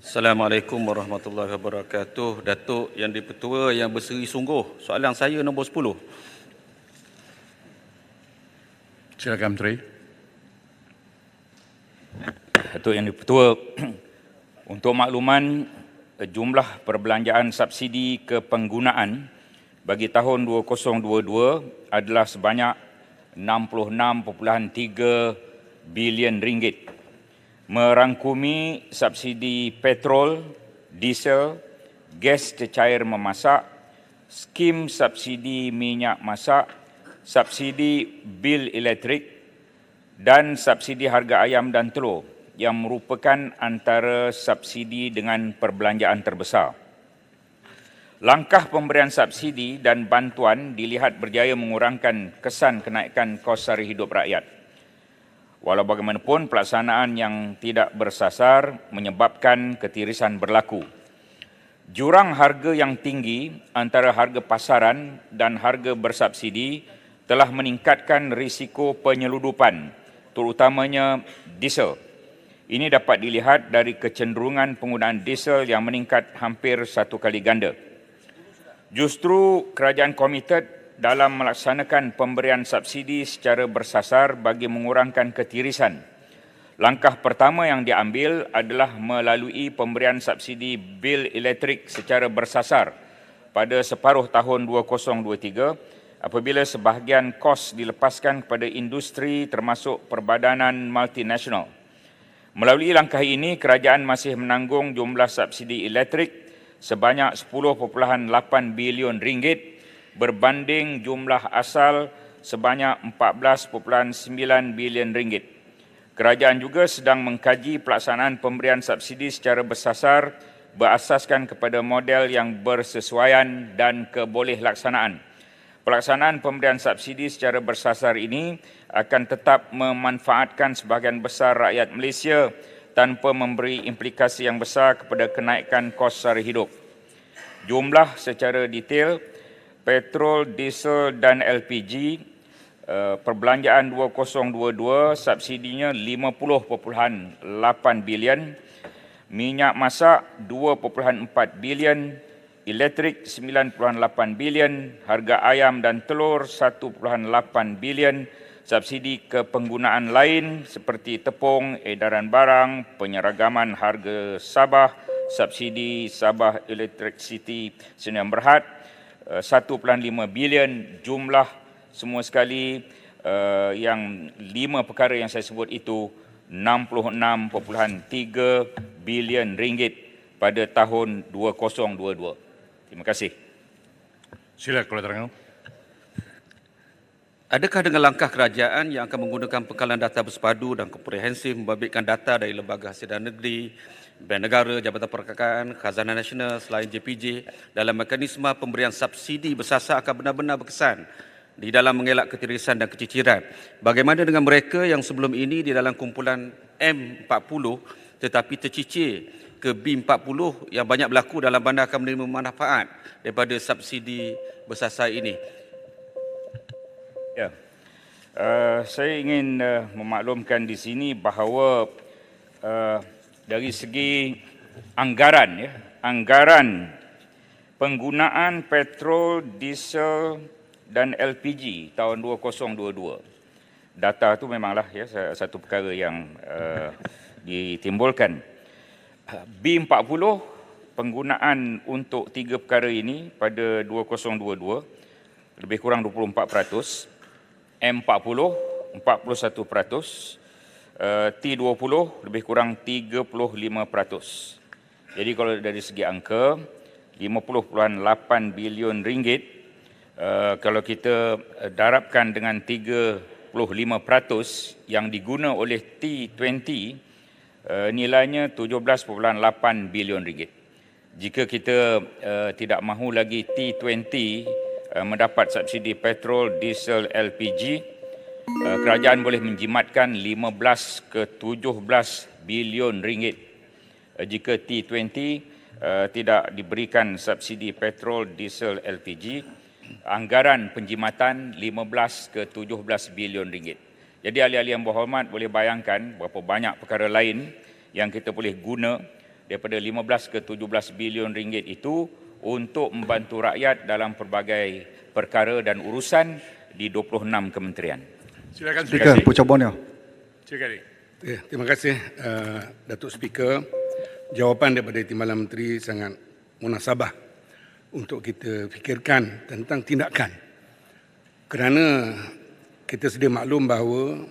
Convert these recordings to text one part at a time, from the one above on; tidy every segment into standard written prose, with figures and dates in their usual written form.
Assalamualaikum warahmatullahi wabarakatuh. Datuk Yang di-Pertua yang berseri sungguh. Soalan saya nombor 10. Silakan Menteri. Datuk Yang di-Pertua, untuk makluman, jumlah perbelanjaan subsidi kepenggunaan bagi tahun 2022 adalah sebanyak 66.3 bilion ringgit, merangkumi subsidi petrol, diesel, gas cecair memasak, skim subsidi minyak masak, subsidi bil elektrik dan subsidi harga ayam dan telur yang merupakan antara subsidi dengan perbelanjaan terbesar. Langkah pemberian subsidi dan bantuan dilihat berjaya mengurangkan kesan kenaikan kos sara hidup rakyat. Walau bagaimanapun, pelaksanaan yang tidak bersasar menyebabkan ketirisan berlaku. Jurang harga yang tinggi antara harga pasaran dan harga bersubsidi telah meningkatkan risiko penyeludupan, terutamanya diesel. Ini dapat dilihat dari kecenderungan penggunaan diesel yang meningkat hampir 1 kali ganda. Justru kerajaan komited dalam melaksanakan pemberian subsidi secara bersasar bagi mengurangkan ketirisan. Langkah pertama yang diambil adalah melalui pemberian subsidi bil elektrik secara bersasar pada separuh tahun 2023 apabila sebahagian kos dilepaskan kepada industri termasuk perbadanan multinasional. Melalui langkah ini, kerajaan masih menanggung jumlah subsidi elektrik sebanyak 10.8 bilion ringgit berbanding jumlah asal sebanyak 14.9 bilion ringgit. Kerajaan juga sedang mengkaji pelaksanaan pemberian subsidi secara bersasar berasaskan kepada model yang bersesuaian dan kebolehkelaksanaan. Pelaksanaan pemberian subsidi secara bersasar ini akan tetap memanfaatkan sebahagian besar rakyat Malaysia tanpa memberi implikasi yang besar kepada kenaikan kos sara hidup. Jumlah secara detail petrol, diesel dan LPG, perbelanjaan 2022 subsidinya 50.8 bilion, minyak masak 2.4 bilion, elektrik 9.8 bilion, harga ayam dan telur 1.8 bilion, subsidi kepenggunaan lain seperti tepung, edaran barang, penyeragaman harga Sabah, subsidi Sabah Electricity Sdn Bhd 1.5 bilion. Jumlah semua sekali yang 5 perkara yang saya sebut itu 66.3 bilion ringgit pada tahun 2022. Terima kasih. Sila keterangan. Adakah dengan langkah kerajaan yang akan menggunakan pengkalan data bersepadu dan komprehensif membabitkan data dari Lembaga Hasilan Negeri, Bank Negara, Jabatan Perkakaan, Khazanah Nasional selain JPJ dalam mekanisme pemberian subsidi bersasar akan benar-benar berkesan di dalam mengelak ketirisan dan keciciran? Bagaimana dengan mereka yang sebelum ini di dalam kumpulan M40 tetapi tercicir ke B40 yang banyak berlaku dalam bandar akan menerima manfaat daripada subsidi bersasar ini? Ya, saya ingin memaklumkan di sini bahawa dari segi anggaran, anggaran penggunaan petrol, diesel dan LPG tahun 2022. Data itu memanglah satu perkara yang ditimbulkan. B40 penggunaan untuk 3 perkara ini pada 2022 lebih kurang 24%, M40 41%, T20 lebih kurang 35%. Jadi kalau dari segi angka 50.8 bilion ringgit, kalau kita darabkan dengan 35% yang diguna oleh T20, nilainya 17.8 bilion ringgit. Jika kita tidak mahu lagi T20 mendapat subsidi petrol, diesel, LPG, kerajaan boleh menjimatkan 15 ke 17 bilion ringgit. Jika T20 tidak diberikan subsidi petrol, diesel, LPG, anggaran penjimatan 15 ke 17 bilion ringgit. Jadi ahli-ahli yang berhormat boleh bayangkan berapa banyak perkara lain yang kita boleh guna daripada 15 ke 17 bilion ringgit itu untuk membantu rakyat dalam pelbagai perkara dan urusan di 26 kementerian. Silakan Speaker, Pucuk Borneo. Silakan. Ya, terima kasih Datuk Speaker. Jawapan daripada Timbalan Menteri sangat munasabah untuk kita fikirkan tentang tindakan. Kerana kita sedia maklum bahawa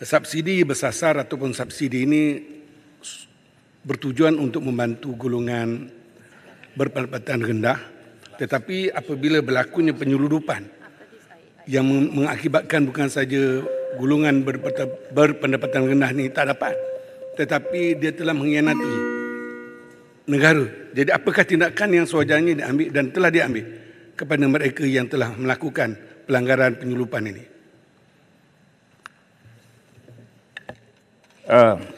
subsidi bersasar ataupun subsidi ini bertujuan untuk membantu golongan berpendapatan rendah, tetapi apabila berlakunya penyeludupan yang mengakibatkan bukan saja golongan berpendapatan rendah ni tak dapat, tetapi dia telah mengkhianati negara. Jadi apakah tindakan yang sewajarnya diambil dan telah diambil kepada mereka yang telah melakukan pelanggaran penyeludupan ini?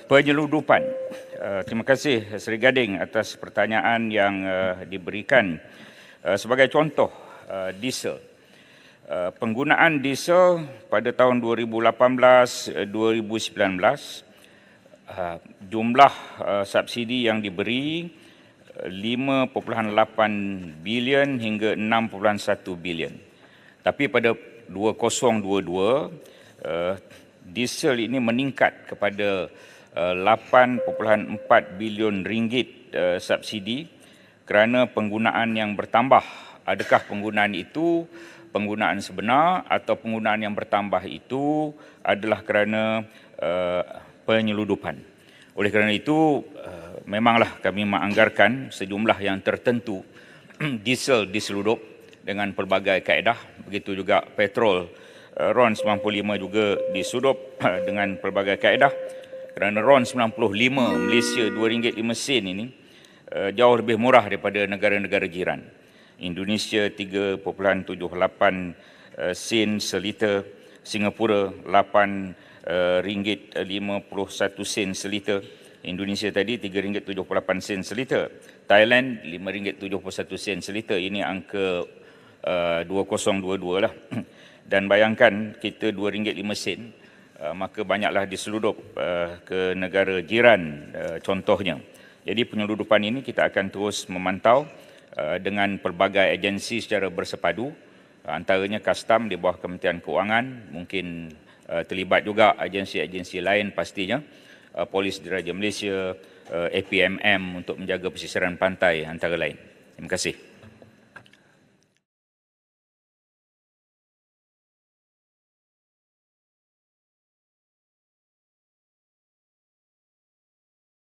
Penyeludupan. Terima kasih Seri Gading atas pertanyaan yang diberikan. Sebagai contoh, diesel. Penggunaan diesel pada tahun 2018-2019, jumlah subsidi yang diberi 5.8 bilion hingga 6.1 bilion. Tapi pada 2022, diesel ini meningkat kepada 8.4 bilion ringgit subsidi kerana penggunaan yang bertambah. Adakah penggunaan itu penggunaan sebenar atau penggunaan yang bertambah itu adalah kerana penyeludupan. Oleh kerana itu, memanglah kami menganggarkan sejumlah yang tertentu diesel diseludup dengan pelbagai kaedah, begitu juga petrol RON 95 juga disudup dengan pelbagai kaedah. Kerana RON 95 Malaysia RM2.05 ini jauh lebih murah daripada negara-negara jiran. Indonesia 3.78 sen seliter, Singapura 8 ringgit 51 sen seliter, Indonesia tadi 3 ringgit 78 sen seliter, Thailand 5 ringgit 71 sen seliter. Ini angka 2022 lah. Dan bayangkan kita 2 ringgit 5 sen, maka banyaklah diseludup ke negara jiran contohnya. Jadi penyeludupan ini kita akan terus memantau dengan pelbagai agensi secara bersepadu, antaranya Custom di bawah Kementerian Keuangan, mungkin terlibat juga agensi-agensi lain pastinya, Polis Diraja Malaysia, APMM untuk menjaga pesisiran pantai antara lain. Terima kasih.